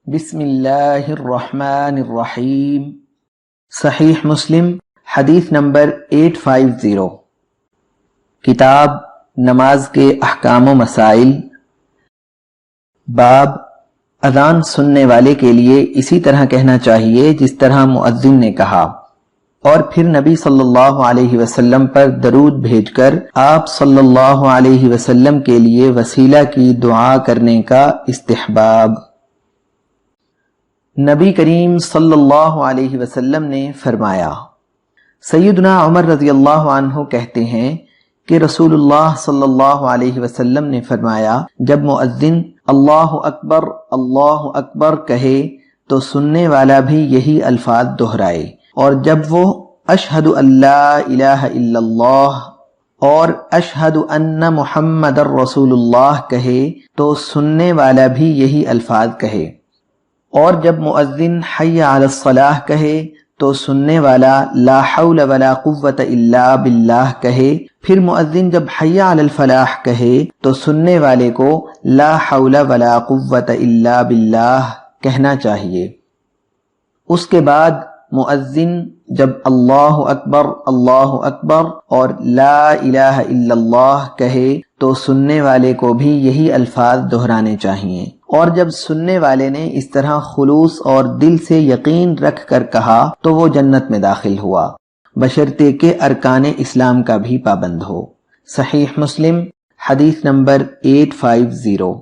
بسم اللہ الرحمن الرحیم۔ صحیح مسلم حدیث نمبر 850۔ کتاب نماز کے احکام و مسائل۔ باب اذان سننے والے کے لیے اسی طرح کہنا چاہیے جس طرح مؤذن نے کہا، اور پھر نبی صلی اللہ علیہ وسلم پر درود بھیج کر آپ صلی اللہ علیہ وسلم کے لیے وسیلہ کی دعا کرنے کا استحباب۔ نبی کریم صلی اللہ علیہ وسلم نے فرمایا، سیدنا عمر رضی اللہ عنہ کہتے ہیں کہ رسول اللہ صلی اللہ علیہ وسلم نے فرمایا، جب مؤذن اللہ اکبر کہے تو سننے والا بھی یہی الفاظ دہرائے، اور جب وہ اشہد ان لا الہ الا اللہ اور اشہد ان محمد رسول اللہ کہے تو سننے والا بھی یہی الفاظ کہے، اور جب مؤذن حی علی الصلاح کہے تو سننے والا لا حول ولا قوت الا باللہ کہے، پھر مؤذن جب حی علی الفلاح کہے تو سننے والے کو لا حول ولا قوت الا باللہ کہنا چاہیے۔ اس کے بعد مؤذن جب اللہ اکبر اور لا الہ الا اللہ کہے تو سننے والے کو بھی یہی الفاظ دہرانے چاہیے، اور جب سننے والے نے اس طرح خلوص اور دل سے یقین رکھ کر کہا تو وہ جنت میں داخل ہوا، بشرطے کہ ارکان اسلام کا بھی پابند ہو۔ صحیح مسلم حدیث نمبر 850۔